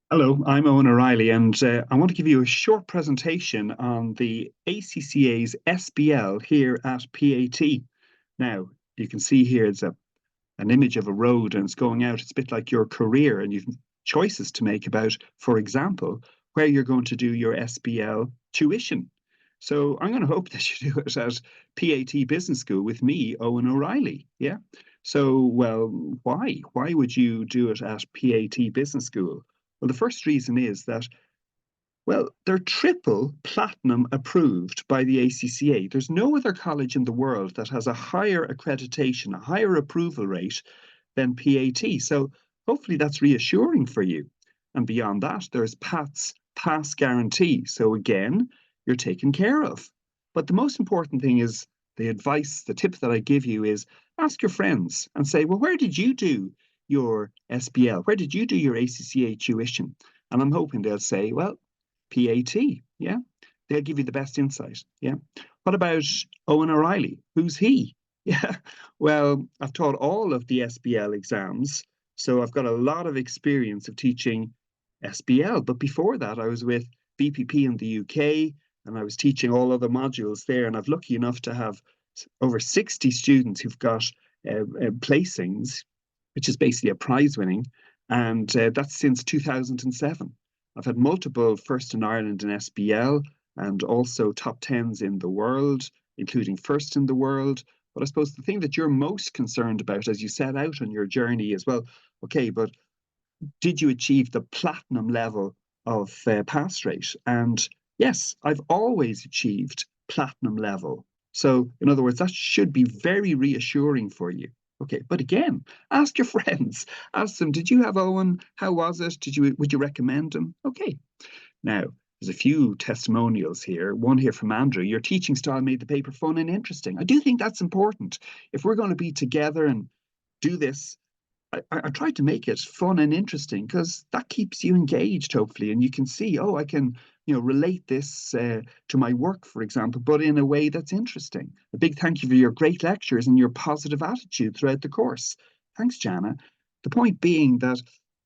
Hello, I'm Owen O'Reilly, and I want to give you a short presentation on the ACCA's SBL here at PAT. Now, you can see here it's an image of a road and it's going out. It's a bit like your career, and you've choices to make about, for example, where you're going to do your SBL tuition. So I'm going to hope that you do it at PAT Business School with me, Owen O'Reilly. Yeah. So, well, why? Why would you do it at PAT Business School? Well, the first reason is that, well, they're triple platinum approved by the ACCA. There's no other college in the world that has a higher accreditation, a higher approval rate than PAT. So hopefully that's reassuring for you. And beyond that, there's PAT's pass guarantee. So again, you're taken care of. But the most important thing is the advice, the tip that I give you is ask your friends and say, well, where did you do your SBL? Where did you do your ACCA tuition? And I'm hoping they'll say, well, PAT. Yeah. They'll give you the best insight. Yeah. What about Owen O'Reilly? Who's he? Yeah. Well, I've taught all of the SBL exams. So I've got a lot of experience of teaching SBL. But before that, I was with BPP in the UK and I was teaching all other modules there. And I've lucky enough to have over 60 students who've got placings, which is basically a prize winning. And that's since 2007. I've had multiple first in Ireland in SBL and also top tens in the world, including first in the world. But I suppose the thing that you're most concerned about as you set out on your journey is, well, okay, but did you achieve the platinum level of pass rate? And yes, I've always achieved platinum level. So, in other words, that should be very reassuring for you. Okay, but again, ask your friends. Ask them, did you have Owen? How was it? Would you recommend him? Okay. Now, there's a few testimonials here. One here from Andrew. Your teaching style made the paper fun and interesting. I do think that's important. If we're going to be together and do this, I tried to make it fun and interesting because that keeps you engaged, hopefully, and you can see, oh, I can, relate this to my work, for example, but in a way that's interesting. A big thank you for your great lectures and your positive attitude throughout the course. Thanks, Jana. The point being that,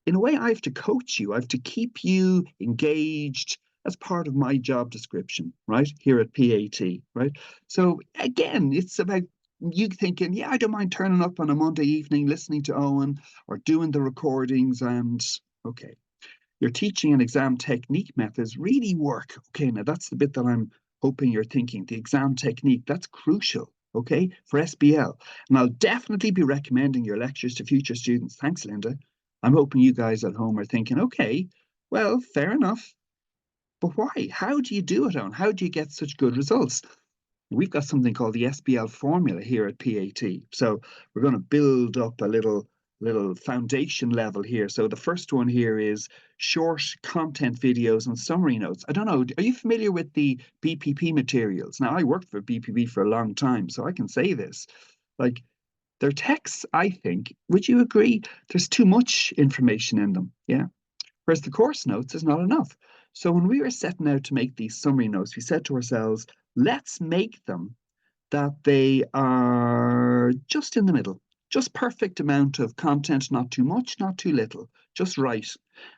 in a way, I have to coach you. I have to keep you engaged as part of my job description, right, here at PAT, right? So again, it's about you thinking, yeah, I don't mind turning up on a Monday evening, listening to Owen or doing the recordings. And okay, your teaching and exam technique methods really work. Okay, now that's the bit that I'm hoping you're thinking. The exam technique, that's crucial. Okay, for SBL. And I'll definitely be recommending your lectures to future students. Thanks, Linda. I'm hoping you guys at home are thinking, okay, well, fair enough. But why? How do you do it, Owen? How do you get such good results? We've got something called the SBL formula here at PAT. So we're going to build up a little foundation level here. So the first one here is short content videos and summary notes. I don't know, are you familiar with the BPP materials? Now, I worked for BPP for a long time, so I can say this. Like, their texts, I think, would you agree? There's too much information in them. Yeah. Whereas the course notes is not enough. So when we were setting out to make these summary notes, we said to ourselves, let's make them that they are just in the middle, just perfect amount of content, not too much, not too little, just right.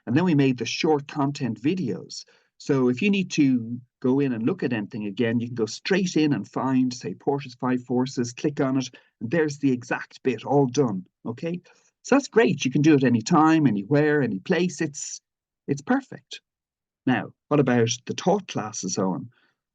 And then we made the short content videos. So if you need to go in and look at anything again, you can go straight in and find, say, Porter's Five Forces, click on it, and there's the exact bit all done. Okay. So that's great. You can do it anytime, anywhere, any place. It's perfect. Now, what about the taught classes, Owen?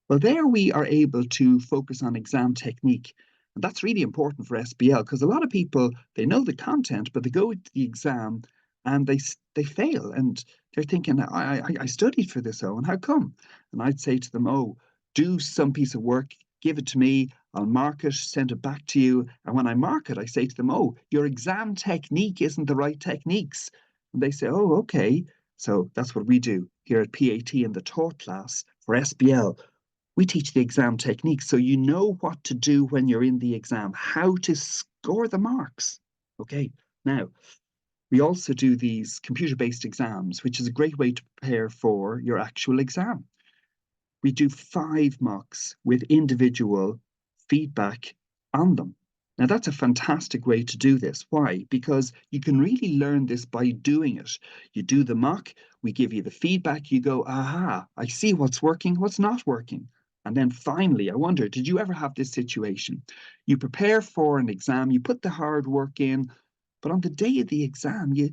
Well, there we are able to focus on exam technique. And that's really important for SBL because a lot of people, they know the content, but they go to the exam and they fail. And they're thinking, I studied for this, Owen, how come? And I'd say to them, oh, do some piece of work, give it to me, I'll mark it, send it back to you. And when I mark it, I say to them, oh, your exam technique isn't the right techniques. And they say, oh, okay. So that's what we do here at PAT in the taught class for SBL. We teach the exam technique so you know what to do when you're in the exam, how to score the marks. Okay, now we also do these computer-based exams, which is a great way to prepare for your actual exam. We do 5 mocks with individual feedback on them. Now, that's a fantastic way to do this. Why? Because you can really learn this by doing it. You do the mock, we give you the feedback, you go, aha, I see what's working, what's not working. And then finally, I wonder, did you ever have this situation? You prepare for an exam, you put the hard work in, but on the day of the exam, you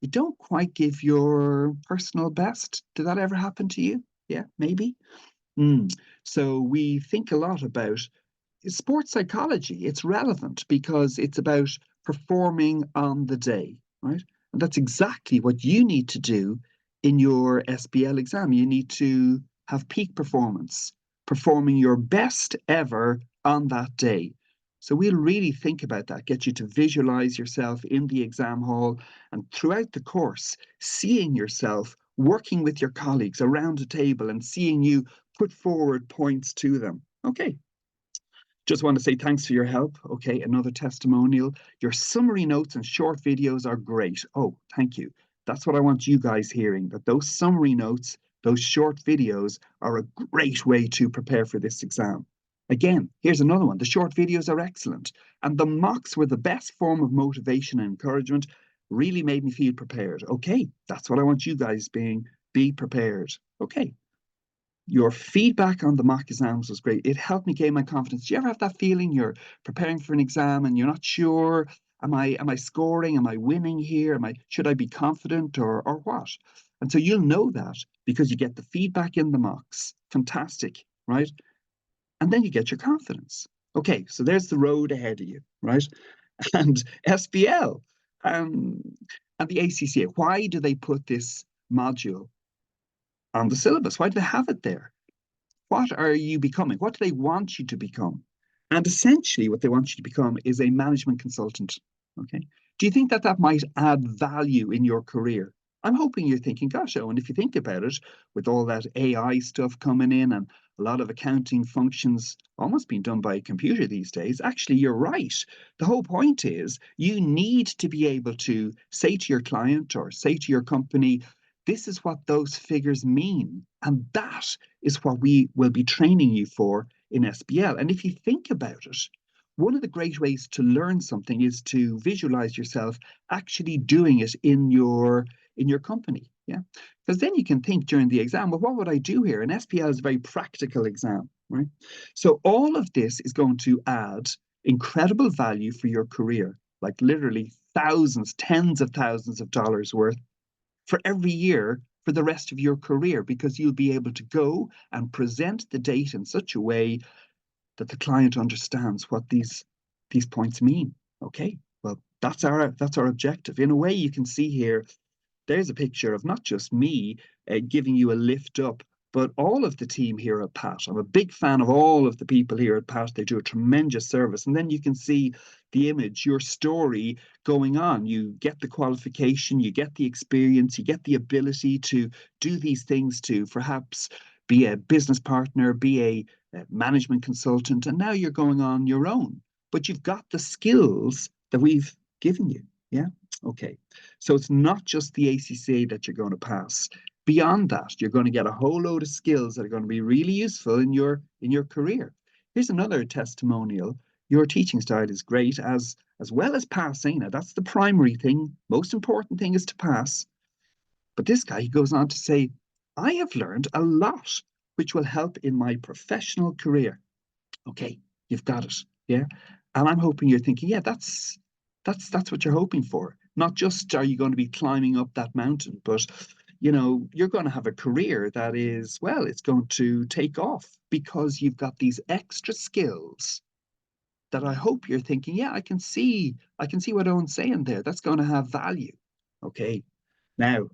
don't quite give your personal best. Did that ever happen to you? Yeah, maybe. Mm. So we think a lot about sports psychology. It's relevant because it's about performing on the day, right? And that's exactly what you need to do in your SBL exam. You need to have peak performance, performing your best ever on that day. So we'll really think about that, get you to visualize yourself in the exam hall and throughout the course, seeing yourself working with your colleagues around a table and seeing you put forward points to them. Okay, just want to say thanks for your help. Okay, another testimonial. Your summary notes and short videos are great. Oh, thank you. That's what I want you guys hearing, that those summary notes, those short videos are a great way to prepare for this exam. Again, here's another one. The short videos are excellent. And the mocks were the best form of motivation and encouragement. Really made me feel prepared. Okay, that's what I want you guys being. Be prepared. Okay, your feedback on the mock exams was great. It helped me gain my confidence. Do you ever have that feeling you're preparing for an exam and you're not sure, am I scoring? Am I winning here? Should I be confident or what? And so you'll know that because you get the feedback in the mocks. Fantastic, right? And then you get your confidence. Okay, so there's the road ahead of you, right? And SBL um, and the ACCA. Why do they put this module on the syllabus? Why do they have it there? What are you becoming? What do they want you to become? And essentially, what they want you to become is a management consultant. Okay. Do you think that that might add value in your career? I'm hoping you're thinking, gosh, Owen, if you think about it, with all that AI stuff coming in and a lot of accounting functions almost being done by a computer these days, actually, you're right. The whole point is you need to be able to say to your client or say to your company, this is what those figures mean. And that is what we will be training you for in SBL. And if you think about it, one of the great ways to learn something is to visualize yourself actually doing it in your company. Yeah. Because then you can think during the exam, well, what would I do here? And SPL is a very practical exam, right? So all of this is going to add incredible value for your career, like literally thousands, tens of thousands of dollars worth for every year for the rest of your career, because you'll be able to go and present the data in such a way that the client understands what these points mean. Okay, well, that's our objective. In a way, you can see here there's a picture of not just me giving you a lift up, but all of the team here at Pat. I'm a big fan of all of the people here at Pat. They do a tremendous service. And then you can see the image, your story going on. You get the qualification, you get the experience, you get the ability to do these things, to perhaps be a business partner, be a management consultant, and now you're going on your own. But you've got the skills that we've given you. Yeah. Okay. So it's not just the ACCA that you're going to pass. Beyond that, you're going to get a whole load of skills that are going to be really useful in your career. Here's another testimonial. Your teaching style is great as well as passing. Now that's the primary thing. Most important thing is to pass. But this guy, he goes on to say, I have learned a lot which will help in my professional career. Okay, you've got it. Yeah. And I'm hoping you're thinking, yeah, that's what you're hoping for. Not just are you going to be climbing up that mountain, but you're going to have a career that is, well, it's going to take off because you've got these extra skills that I hope you're thinking, yeah, I can see what Owen's saying there. That's going to have value. Okay. Now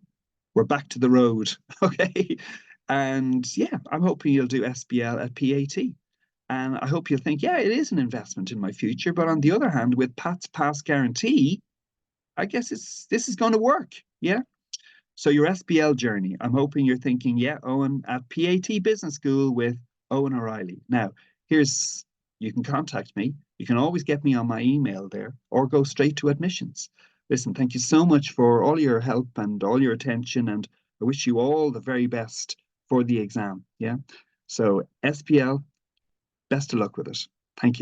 we're back to the road. Okay. And yeah, I'm hoping you'll do SBL at PAT. And I hope you'll think, yeah, it is an investment in my future. But on the other hand, with Pat's pass guarantee, I guess this is going to work. Yeah. So your SBL journey, I'm hoping you're thinking, yeah, Owen at PAT Business School with Owen O'Reilly. Now, you can contact me. You can always get me on my email there or go straight to admissions. Listen, thank you so much for all your help and all your attention. And I wish you all the very best for the exam. Yeah. So SPL, best of luck with it.